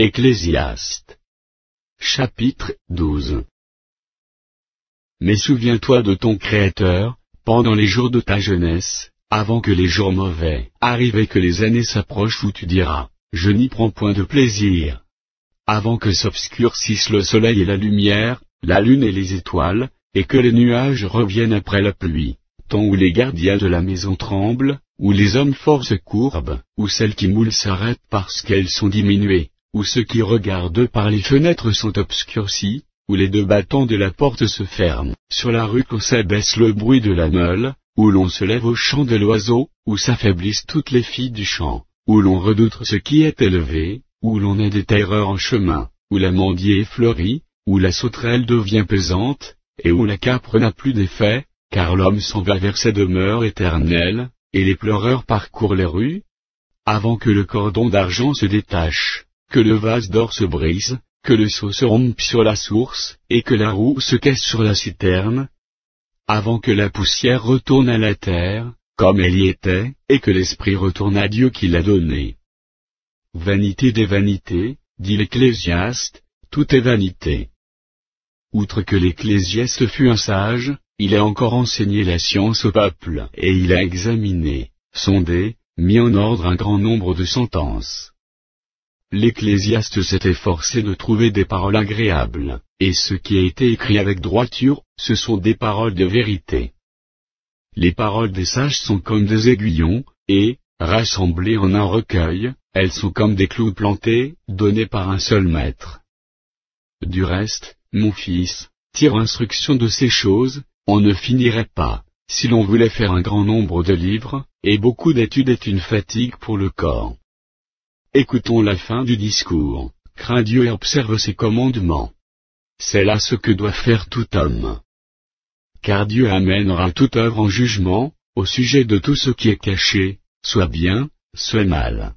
Ecclésiaste. Chapitre 12. Mais souviens-toi de ton Créateur, pendant les jours de ta jeunesse, avant que les jours mauvais arrivent et que les années s'approchent où tu diras, je n'y prends point de plaisir. Avant que s'obscurcissent le soleil et la lumière, la lune et les étoiles, et que les nuages reviennent après la pluie, temps où les gardiens de la maison tremblent, où les hommes forts se courbent, où celles qui moulent s'arrêtent parce qu'elles sont diminuées, où ceux qui regardent par les fenêtres sont obscurcis, où les deux battants de la porte se ferment, sur la rue où s'abaisse le bruit de la meule, où l'on se lève au chant de l'oiseau, où s'affaiblissent toutes les filles du champ, où l'on redoute ce qui est élevé, où l'on a des terreurs en chemin, où l'amandier fleurit, où la sauterelle devient pesante, et où la capre n'a plus d'effet, car l'homme s'en va vers sa demeure éternelle, et les pleureurs parcourent les rues. Avant que le cordon d'argent se détache, que le vase d'or se brise, que le seau se rompe sur la source, et que la roue se casse sur la citerne. Avant que la poussière retourne à la terre, comme elle y était, et que l'esprit retourne à Dieu qui l'a donné. Vanité des vanités, dit l'Ecclésiaste, tout est vanité. Outre que l'Ecclésiaste fut un sage, il a encore enseigné la science au peuple, et il a examiné, sondé, mis en ordre un grand nombre de sentences. L'Ecclésiaste s'est efforcé de trouver des paroles agréables, et ce qui a été écrit avec droiture, ce sont des paroles de vérité. Les paroles des sages sont comme des aiguillons, et, rassemblées en un recueil, elles sont comme des clous plantés, donnés par un seul maître. Du reste, mon fils, tire instruction de ces choses, on ne finirait pas, si l'on voulait faire un grand nombre de livres, et beaucoup d'études est une fatigue pour le corps. Écoutons la fin du discours, crains Dieu et observe ses commandements. C'est là ce que doit faire tout homme. Car Dieu amènera toute œuvre en jugement, au sujet de tout ce qui est caché, soit bien, soit mal.